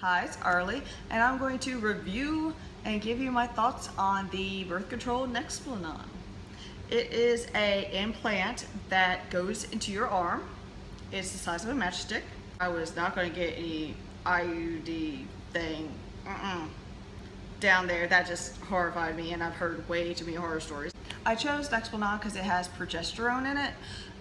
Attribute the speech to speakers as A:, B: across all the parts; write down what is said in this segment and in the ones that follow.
A: Hi, it's Arlie, and I'm going to review and give you my thoughts on the birth control Nexplanon. It is a implant that goes into your arm. It's the size of a matchstick. I was not going to get any IUD thing down there. That just horrified me, and I've heard way too many horror stories. I chose Nexplanon because it has progesterone in it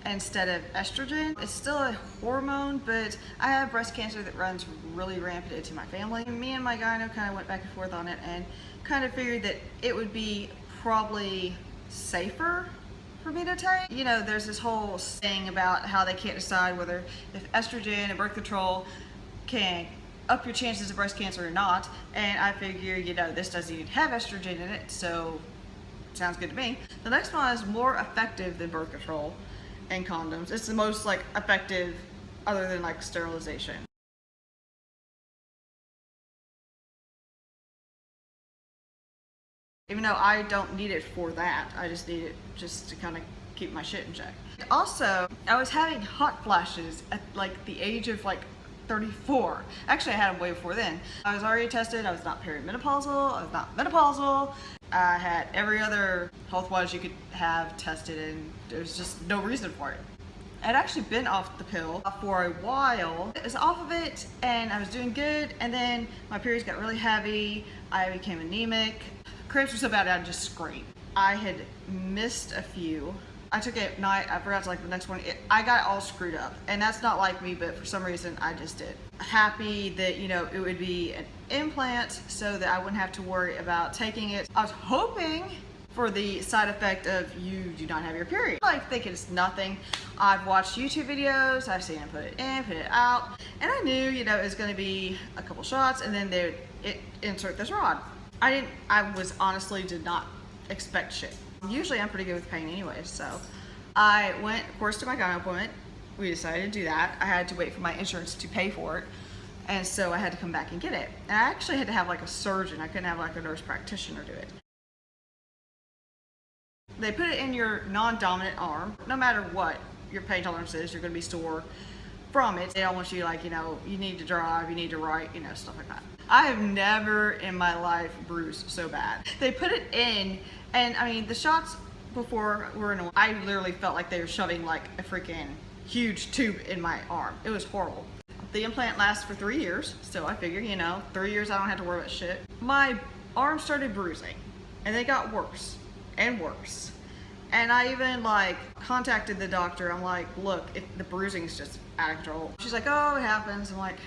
A: instead of estrogen. It's still a hormone, but I have breast cancer that runs really rampant into my family. Me and my gyno kind of went back and forth on it and kind of figured that it would be probably safer for me to take. You know, there's this whole thing about how they can't decide whether if estrogen and birth control can up your chances of breast cancer or not, and I figure, you know, this doesn't even have estrogen in it, so sounds good to me. The next one is more effective than birth control and condoms. It's the most effective other than sterilization. Even though I don't need it for that, I just need it just to kind of keep my shit in check. Also, I was having hot flashes at the age of 34. Actually, I had them way before then. I was already tested. I was not perimenopausal. I was not menopausal. I had every other health-wise you could have tested, and there's just no reason for it. I'd actually been off the pill for a while. I was off of it, and I was doing good, and then my periods got really heavy. I became anemic. Cramps were so bad I'd just scream. I had missed a few. I took it at night. I forgot to the next one. I got all screwed up, and that's not like me, but for some reason I just did. Happy that, you know, it would be an implant so that I wouldn't have to worry about taking it. I was hoping for the side effect of you do not have your period. I think it's nothing. I've watched YouTube videos. I've seen them put it in, put it out, and I knew, you know, it was going to be a couple shots, and then they would insert this rod. I honestly did not expect shit. Usually I'm pretty good with pain anyways, so I went, of course, to my gyno appointment. We decided to do that. I had to wait for my insurance to pay for it, and so I had to come back and get it. And I actually had to have a surgeon. I couldn't have a nurse practitioner do it. They put it in your non-dominant arm. No matter what your pain tolerance is, you're going to be sore from it. They don't want you you know, you need to drive, you need to write, you know, stuff like that. I have never in my life bruised so bad. They put it in, and I mean, the shots before were in I literally felt like they were shoving a freaking huge tube in my arm. It was horrible. The implant lasts for 3 years, so I figure, you know, 3 years I don't have to worry about shit. My arm started bruising, and they got worse and worse. And I even contacted the doctor. I'm like, look, the bruising is just out of control. She's like, oh, it happens. I'm like,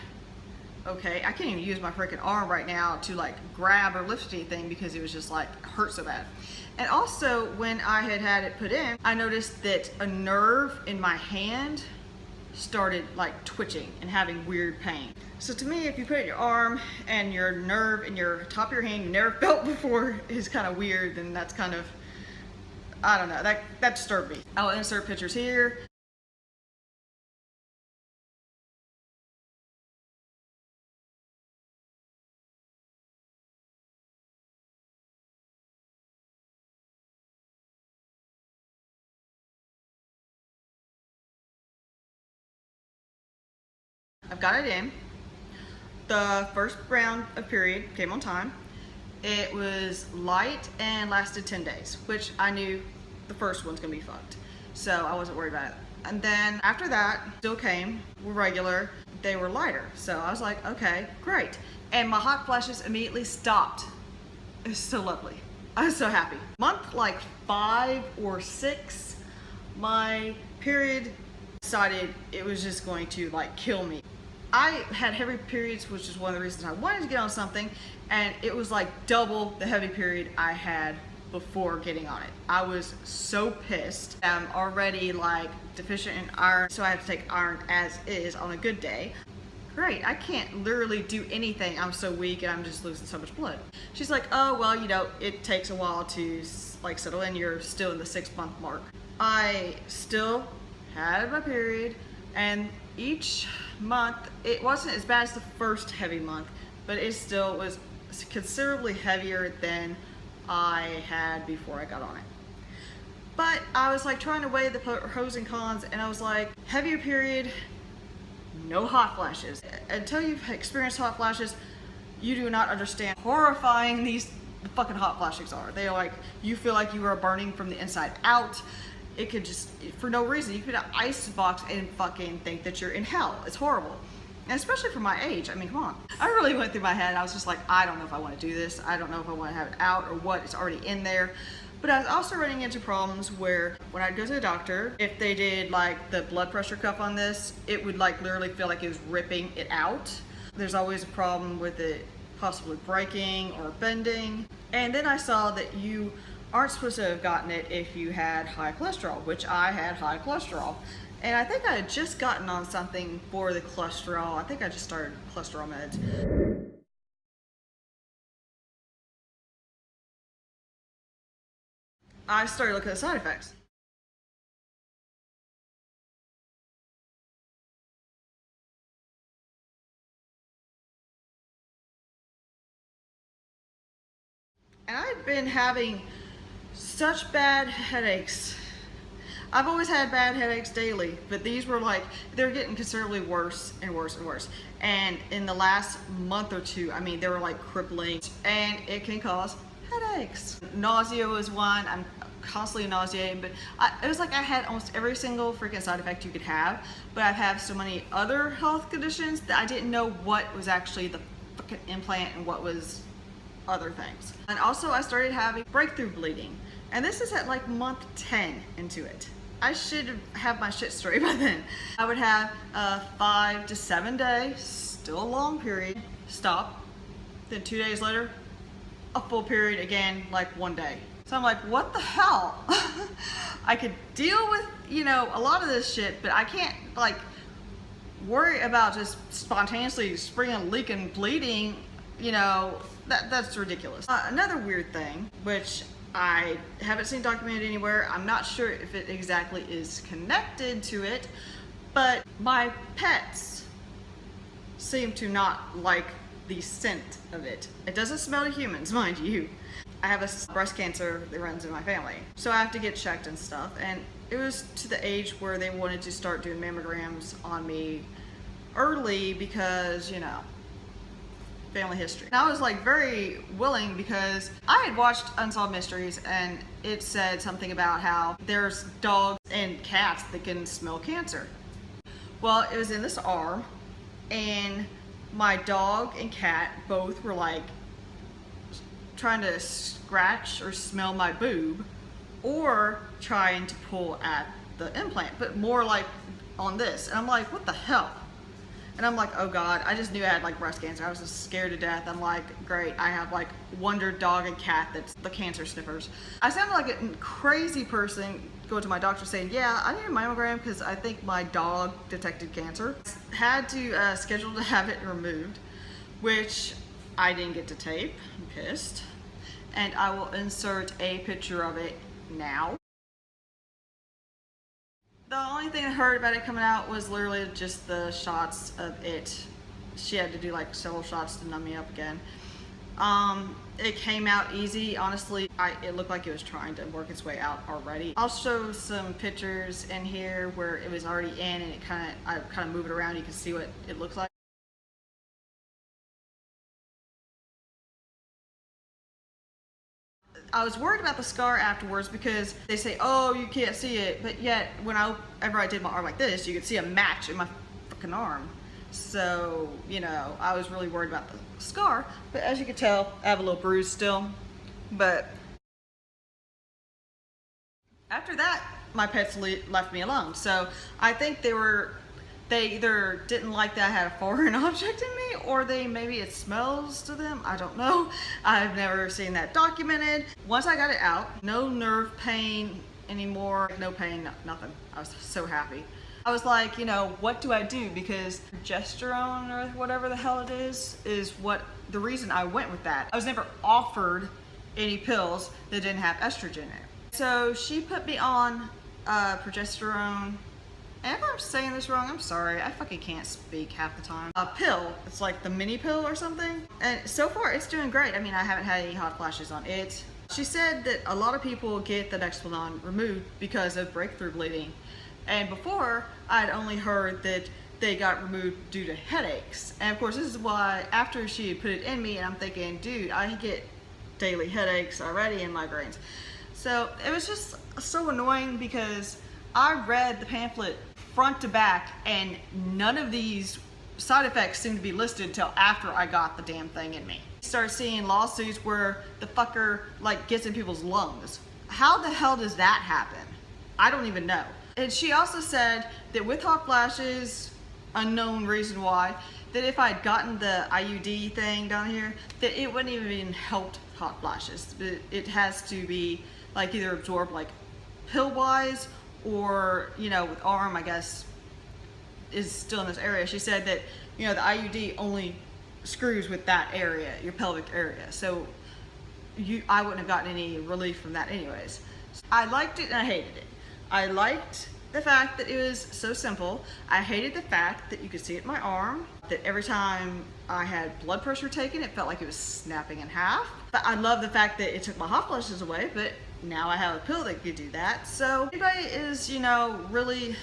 A: okay, I can't even use my freaking arm right now to grab or lift anything because it was just hurt so bad. And also, when I had it put in, I noticed that a nerve in my hand started twitching and having weird pain. So to me, if you put it in your arm and your nerve in your top of your hand you never felt before is kind of weird, then that's kind of, I don't know, that disturbed me. I'll insert pictures here. I've got it in. The first round of period came on time. It was light and lasted 10 days, which I knew the first one's gonna be fucked. So I wasn't worried about it. And then after that, still came, were regular. They were lighter. So I was like, okay, great. And my hot flashes immediately stopped. It was so lovely. I was so happy. Month 5 or 6, my period decided it was just going to kill me. I had heavy periods, which is one of the reasons I wanted to get on something, and it was double the heavy period I had before getting on it. I was so pissed. I'm already deficient in iron, so I have to take iron as is on a good day. Great, I can't literally do anything. I'm so weak and I'm just losing so much blood. She's like, oh, well, you know, it takes a while to settle in. You're still in the 6-month mark. I still had my period, and each month, it wasn't as bad as the first heavy month, but it still was considerably heavier than I had before I got on it. But I was trying to weigh the pros and cons, and I was like, heavier period no hot flashes. Until you've experienced hot flashes, you do not understand how horrifying these fucking hot flashes are. They're like, you feel like you are burning from the inside out. It could just, for no reason, you could have ice box and fucking think that you're in hell. It's horrible. And especially for my age, I mean, come on. I really went through my head. I was just like, I don't know if I want to do this. I don't know if I want to have it out or what. It's already in there. But I was also running into problems where when I'd go to the doctor, if they did like the blood pressure cuff on this, it would like literally feel like it was ripping it out. There's always a problem with it possibly breaking or bending. And then I saw that you aren't supposed to have gotten it if you had high cholesterol, which I had high cholesterol. And I think I had just gotten on something for the cholesterol. I think I just started cholesterol meds. I started looking at the side effects. And I've been having such bad headaches. I've always had bad headaches daily, but these were like, they're getting considerably worse and worse and worse. And in the last month or two, I mean, they were like crippling, and it can cause headaches. Nausea was one. I'm constantly nauseating, but it was like I had almost every single freaking side effect you could have, but I've had so many other health conditions that I didn't know what was actually the fucking implant and what was other things. And also I started having breakthrough bleeding, and this is at like month 10 into it. I should have my shit straight by then. I would have 5 to 7 days, still a long period, stop, then 2 days later, a full period again, like 1 day. So I'm like, what the hell? I could deal with, you know, a lot of this shit, but I can't like worry about just spontaneously springing, leaking, bleeding, you know, that's ridiculous. Another weird thing, which I haven't seen documented anywhere, I'm not sure if it exactly is connected to it, but my pets seem to not like the scent of it. It doesn't smell to humans, mind you. I have a breast cancer that runs in my family, so I have to get checked and stuff, and it was to the age where they wanted to start doing mammograms on me early because, you know, family history. And I was like very willing because I had watched Unsolved Mysteries, and it said something about how there's dogs and cats that can smell cancer. Well, it was in this arm, and my dog and cat both were like trying to scratch or smell my boob or trying to pull at the implant, but more like on this. And I'm like, what the hell? And I'm like, oh God, I just knew I had like breast cancer. I was just scared to death. I'm like, great, I have like wonder dog and cat that's the cancer sniffers. I sounded like a crazy person going to my doctor saying, yeah, I need a mammogram because I think my dog detected cancer. Had to schedule to have it removed, which I didn't get to tape. I'm pissed. And I will insert a picture of it now. The only thing I heard about it coming out was literally just the shots of it. She had to do like several shots to numb me up again. It came out easy. Honestly, it looked like it was trying to work its way out already. I'll show some pictures in here where it was already in, and I kind of move it around. You can see what it looks like. I was worried about the scar afterwards because they say, oh, you can't see it, but yet whenever I did my arm like this, you could see a match in my fucking arm. So, you know, I was really worried about the scar, but as you can tell, I have a little bruise still. But after that, my pets left me alone. So I think they either didn't like that I had a foreign object in me, or maybe it smells to them. I don't know. I've never seen that documented. Once I got it out, no nerve pain anymore, no pain, nothing. I was so happy. I was like, you know, what do I do? Because progesterone or whatever the hell it is what the reason I went with that. I was never offered any pills that didn't have estrogen in it. So she put me on progesterone. And if I'm saying this wrong, I'm sorry. I fucking can't speak half the time. A pill. It's like the mini pill or something. And so far, it's doing great. I mean, I haven't had any hot flashes on it. She said that a lot of people get the Nexplanon removed because of breakthrough bleeding. And before, I'd only heard that they got removed due to headaches. And of course, this is why after she put it in me, and I'm thinking, dude, I get daily headaches already and migraines. So it was just so annoying because I read the pamphlet front to back and none of these side effects seemed to be listed until after I got the damn thing in me. Start seeing lawsuits where the fucker like gets in people's lungs. How the hell does that happen? I don't even know. And she also said that with hot flashes, unknown reason why, that if I'd gotten the IUD thing down here, that it wouldn't even help hot flashes. It has to be like either absorbed like pill wise or, you know, with arm, I guess, is still in this area. She said that, you know, the IUD only screws with that area, your pelvic area. So I wouldn't have gotten any relief from that anyways. I liked it and I hated it. I liked the fact that it was so simple. I hated the fact that you could see it in my arm, that every time I had blood pressure taken, it felt like it was snapping in half. But I love the fact that it took my hot flashes away, but now I have a pill that could do that. So if anybody is, you know, really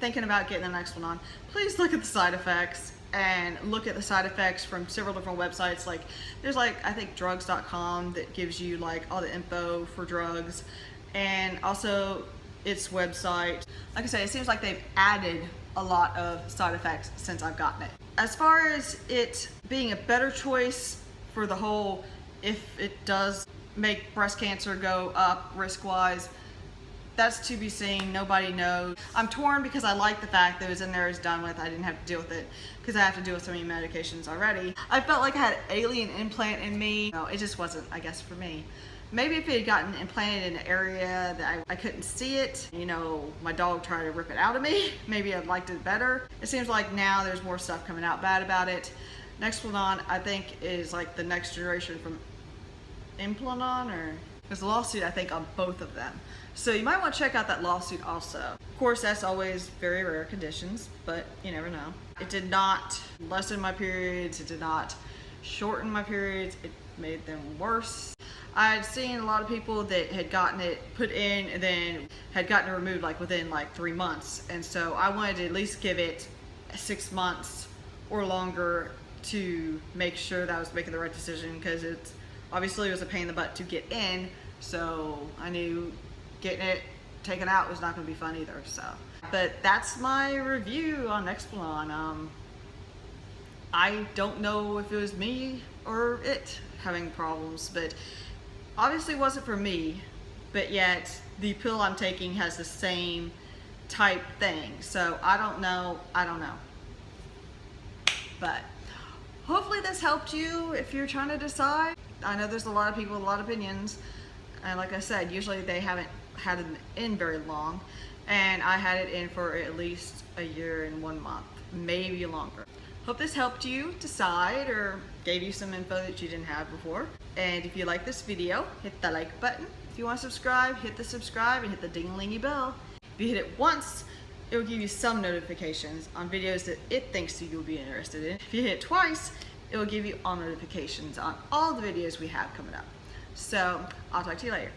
A: thinking about getting the Nexplanon, please look at the side effects and look at the side effects from several different websites. Like there's like, I think drugs.com that gives you like all the info for drugs, and also its website. Like I said, it seems like they've added a lot of side effects since I've gotten it. As far as it being a better choice for the whole, if it does make breast cancer go up risk-wise, that's to be seen. Nobody knows. I'm torn because I like the fact that it was in there, it's done with. I didn't have to deal with it because I have to deal with so many medications already. I felt like I had an alien implant in me. No, it just wasn't, I guess, for me. Maybe if it had gotten implanted in an area that I couldn't see it, you know, my dog tried to rip it out of me, maybe I'd liked it better. It seems like now there's more stuff coming out bad about it. Nexplanon, I think, is like the next generation from IMPLANON, or there's a lawsuit, I think, on both of them. So you might want to check out that lawsuit also. Of course, that's always very rare conditions, but you never know. It did not lessen my periods, it did not shorten my periods, it made them worse. I had seen a lot of people that had gotten it put in and then had gotten it removed like within like 3 months. And so I wanted to at least give it 6 months or longer to make sure that I was making the right decision, because it's obviously it was a pain in the butt to get in. So I knew getting it taken out was not going to be fun either. So, but that's my review on Nexplanon. I don't know if it was me or it having problems, but obviously it wasn't for me, but yet the pill I'm taking has the same type thing. So I don't know. But hopefully this helped you if you're trying to decide. I know there's a lot of people with a lot of opinions, and like I said, usually they haven't had it in very long, and I had it in for at least a year and 1 month, maybe longer. Hope this helped you decide or gave you some info that you didn't have before. And if you like this video, hit the like button. If you want to subscribe, hit the subscribe and hit the ding-a-lingy bell. If you hit it once, it will give you some notifications on videos that it thinks you'll be interested in. If you hit it twice, it will give you all notifications on all the videos we have coming up. So I'll talk to you later.